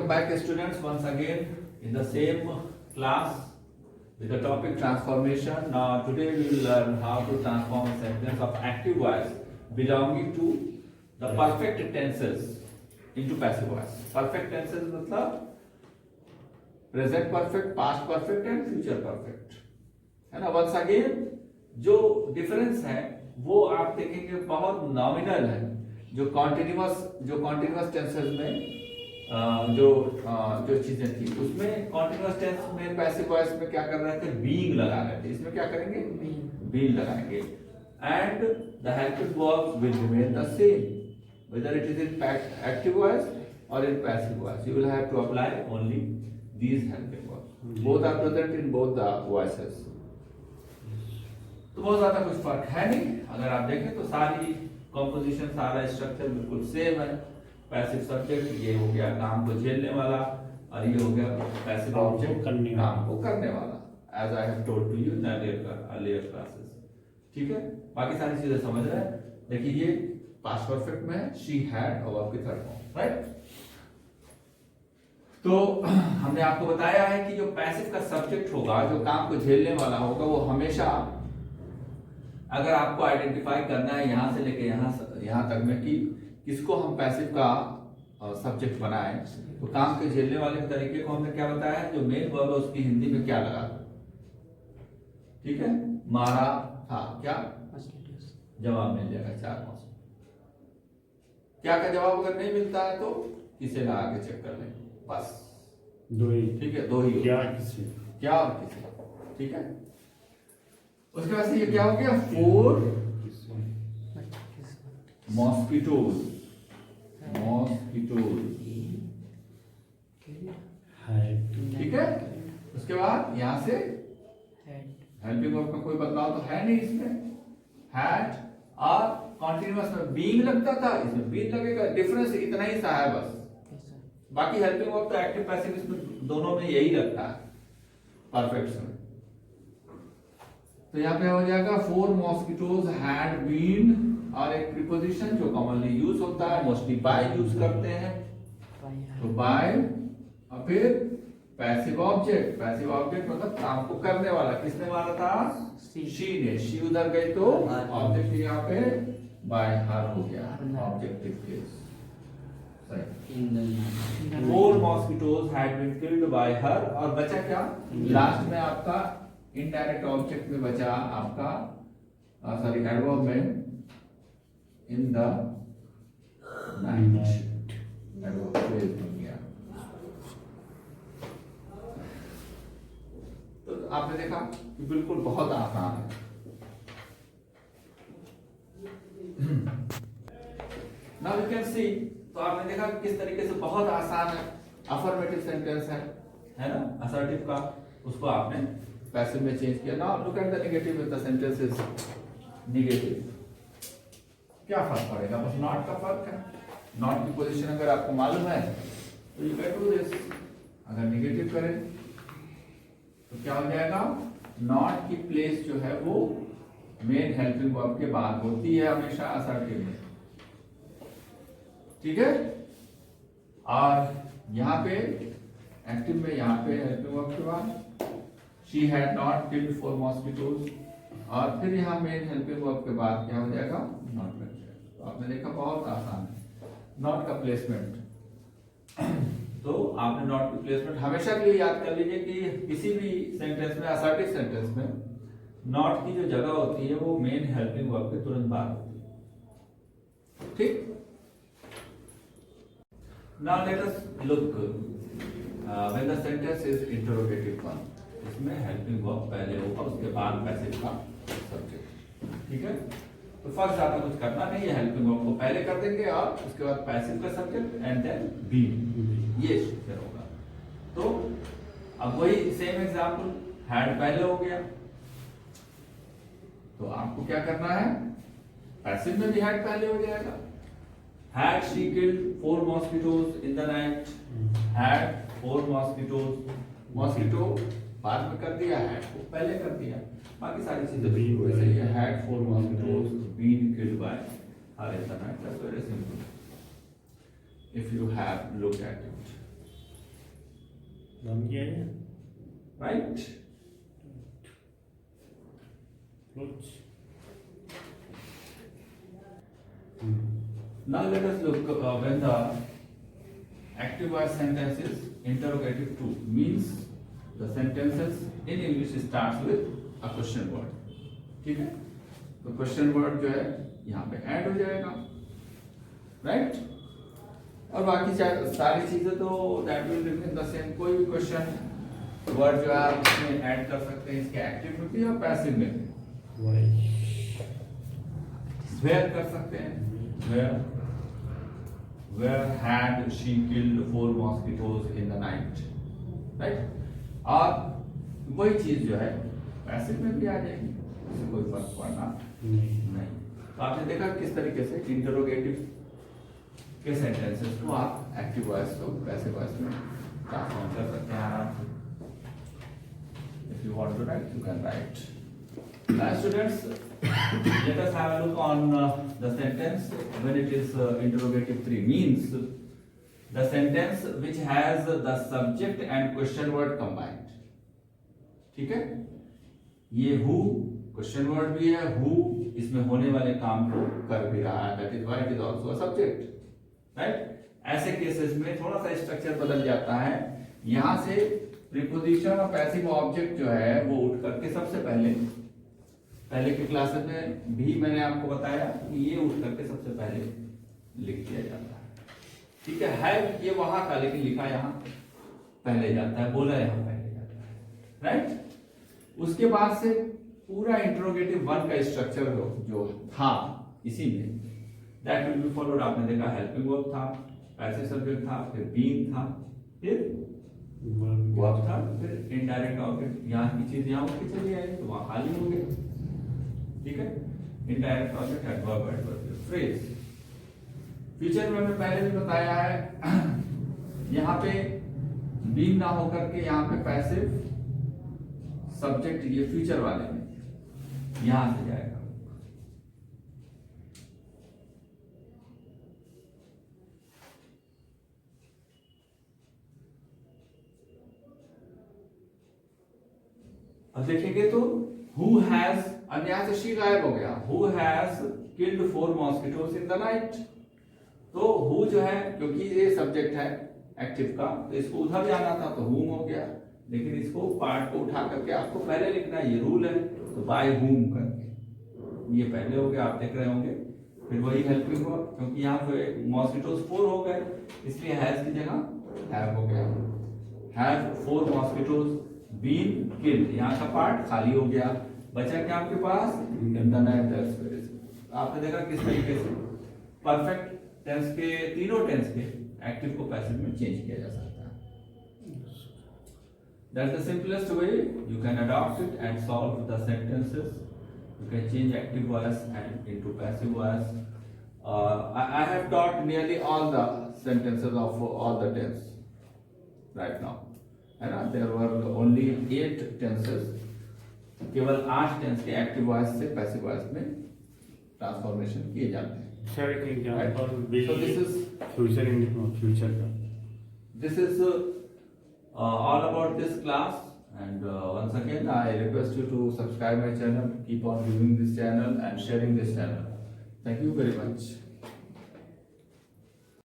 back students once again in the same class with the topic transformation. Now today we will learn how to transform a sentence of active voice belonging to the perfect tenses into passive voice. Perfect tenses मतलब present perfect, past perfect and future perfect, है ना. Once again जो difference है वो आप देखेंगे बहुत nominal है. जो कॉन्टिन्यूअस टेंसेस में जो चीजें थी उसमें कॉन्टिन्यूअस टेंस में पैसिव वॉइस में क्या कर रहे थे, बीइंग लगा रहे थे. इसमें क्या करेंगे, बीइंग लगाएंगे. And the helping verbs will remain the same whether it is in active voice or in passive voice. You will have to apply only these helping verbs. Both are present in both the voices. तो बहुत ज्यादा कुछ फर्क है नहीं. अगर आप देखें तो सारी कॉम्पोजिशन, सारा स्ट्रक्चर बिल्कुल सेम है. पैसिव सब्जेक्ट ये हो गया काम को झेलने वाला, और ये हो गया पैसिव ऑब्जेक्ट काम को करने वाला, as I have told to you in earlier classes. ठीक है, बाकी सारी चीजें समझ रहे हैं. देखिए ये पास्ट परफेक्ट में है, शी हैड और वर्ब की थर्ड फॉर्म, राइट. तो हमने आपको बताया है कि जो पैसिव का सब्जेक्ट होगा, जो काम को झेलने वाला होगा, वो हमेशा, अगर आपको आइडेंटिफाई करना है यहां से लेके यहां तक में कि किसको हम पैसिव का सब्जेक्ट बनाएं, तो काम के झेलने वाले के तरीके को हमने क्या बताया है, जो मेन वर्ब है उसकी हिंदी में क्या लगा. ठीक है, मारा था, क्या जवाब मिल जाएगा 4 मास. क्या का जवाब अगर नहीं मिलता है तो किसे लगा के चेक कर लें, बस दो ही. ठीक है, दो ही, क्या किसी, क्या और किसी. ठीक है, उसके बाद से ये क्या हो गया, 4 मॉस्किटोज. ठीक है, उसके बाद यहां से हेल्पिंग वर्ब का कोई बदलाव तो है नहीं इसमें. हैड और कॉन्टिन्यूअस में बीइंग लगता था, इसमें बीइंग लगेगा. डिफरेंस इतना ही सा है बस. बाकी हेल्पिंग वर्ब तो एक्टिव पैसिव इसमें दोनों में यही लगता है परफेक्ट में. तो यहाँ पे हो जाएगा 4 मॉस्किटोज हैड बीन, और एक प्रीपोजिशन जो कॉमनली यूज होता है, मोस्टली बाय यूज करते हैं, तो बाय. और फिर पैसिव ऑब्जेक्ट. पैसिव ऑब्जेक्ट मतलब काम को करने वाला. किसने मारा था, शी ने. शी उधर गई तो ऑब्जेक्ट यहाँ पे बाय हर हो गया, ऑब्जेक्टिव केस. सही. 4 mosquitoes had been killed by her, और बचा क्या लास्ट में आपका इनडायरेक्ट ऑब्जेक्ट में बचा आपका, सॉरी एडवर्ब में, इन द नाइट. एडवर्ब फ्रेज बन गया. तो आपने देखा कि बिल्कुल बहुत आसान है. Now you can see. तो आपने देखा किस तरीके से बहुत आसान है. अफर्मेटिव सेंटेंस है ना, असर्टिव का, उसको आपने पैसिव में चेंज किया. Now look at the negative. With the sentence is negative, क्या फर्क पड़ेगा, बस नॉट का फर्क है. नॉट की पोजीशन अगर आपको मालूम है तो यू कैन डू दिस. अगर नेगेटिव करें तो क्या हो जाएगा, नॉट की प्लेस जो है वो मेन हेल्पिंग वर्ब के बाद होती है हमेशा असर्टिव में. ठीक है, और यहाँ पे एक्टिव में, यहाँ पे हेल्पिंग वर्ब के बाद she had not killed 4 mosquitoes, और फिर यहाँ मेन हेल्पिंग वर्ब के बाद क्या हो जाएगा, नॉट लग जाएगा. तो आपने देखा बहुत आसान है नॉट का प्लेसमेंट. तो आपने नॉट की प्लेसमेंट हमेशा के लिए याद कर लीजिए कि किसी भी सेंटेंस में, असर्टिव सेंटेंस में, नॉट की जो जगह होती है वो मेन हेल्पिंग वर्ब के तुरंत बाद होती है. ठीक. Now let us look when the sentence is interrogative one. इसमें हेल्पिंग वर्ब पहले होगा, उसके बाद पैसिव का सब्जेक्ट. ठीक है, तो फर्स्ट ज्यादा कुछ करना नहीं है. हेल्पिंग वर्ब को पहले कर देंगे और उसके बाद पैसिव का सब्जेक्ट एंड देन बी. ये फिर होगा. तो अब वही सेम एग्जांपल, हैड पहले हो गया, तो आपको क्या करना है, पैसिव में भी हैड पहले हो जाएगा. Had she killed 4 mosquitoes in the night. Had 4 mosquitoes. Mosquito बाद में कर दिया, हैड को पहले कर दिया. बाकी सारी चीजें वैसे ही है. Had 4 mosquitoes been killed by her in the night. That's very simple if you have looked at it. बन गया है right? कुछ Now let us look when the active voice sentence is interrogative true, means the sentences in English starts with a question word. ठीक है, तो question word जो है यहाँ पे ऐड हो जाएगा, राइट? और बाकी सारी चीजें तो that will remain the same. कोई भी क्वेश्चन वर्ड जो है आप इसमें ऐड कर सकते हैं, इसके एक्टिव में भी और पैसिव में भी। वेयर कर सकते हैं, where had she killed 4 mosquitoes in the night, right? और वही चीज जो है पैसिव में भी आ जाएगी, इससे कोई फर्क पड़ना नहीं। तो आपने देखा किस तरीके से इंटरोगेटिव के सेंटेंसेस को आप एक्टिव वॉइस को पैसिव वॉइस में ट्रांसफॉर्म कर सकते हैं आराम से। If you want to write you can write. Now students, let us have a look on the sentence when it is interrogative 3, means the sentence which has the subject and question word combined. ठीक है, ये who question word भी है, who इसमें होने वाले काम को कर भी रहा है, that is why it is also a subject, right? ऐसे केसेस में थोड़ा सा स्ट्रक्चर बदल जाता है, यहां से प्रीपोजिशन और पैसिव ऑब्जेक्ट जो है वो उठ करके सबसे पहले की क्लासेस में भी मैंने आपको बताया कि ये उठ करके सबसे पहले लिख दिया जाता है, ठीक है ये वहां का लेकिन लिखा यहाँ पहले जाता है, बोला यहाँ पहले जाता है, राइट? उसके बाद से पूरा इंट्रोगेटिव 1 का स्ट्रक्चर जो था इसी में दैट विल बी फॉलोड। आपने देखा हेल्पिंग वर्ब था, पैसिव सब्जेक्ट था, फिर बीइंग था, फिर वर्ब था, फिर इनडायरेक्ट ऑब्जेक्ट, यहाँ की चीज यहाँ उठ के चली आई तो वहां खाली हो गया, ठीक है? Indirect object adverb adverbial phrase. Future में मैंने पहले भी बताया है, यहाँ पे बीइंग ना होकर के यहाँ पे पैसिव सब्जेक्ट ये फ्यूचर वाले में यहां से जाएगा। अब देखेंगे तो who has, अब यहां से शी गायब हो गया, who has killed 4 mosquitoes in the night, तो who जो है क्योंकि ये सब्जेक्ट है एक्टिव का तो इसको उधर जाना था तो whom हो गया, लेकिन इसको पार्ट को उठा करके आपको पहले लिखना है, ये रूल है, तो बाय whom करके ये पहले हो गया, आप देख रहे होंगे। फिर वही हेल्पिंग वर्ब, क्योंकि यहाँ पे मॉस्किटोज 4 हो गए इसलिए हैज की जगह हैव हो गया, हैव 4 मॉस्किटोज बीन किल्ड, यहाँ का पार्ट खाली हो गया, बचा क्या आपके पास आपने देखा किस तरीके से परफेक्ट टेंस के तीनों टेंस के एक्टिव को पैसिव में चेंज किया जा सकता है। That's the simplest way you can adopt it and solve the sentences. You can change active voice and into passive voice. I have taught nearly all the sentences of all the tense right now. है ना? There were only 8 tenses. केवल 8 tense के active voice से passive voice में transformation किए जाते हैं। Sir एक example So this is future का this is all about this class, and once again I request you to subscribe my channel, keep on viewing this channel and sharing this channel. Thank you very much.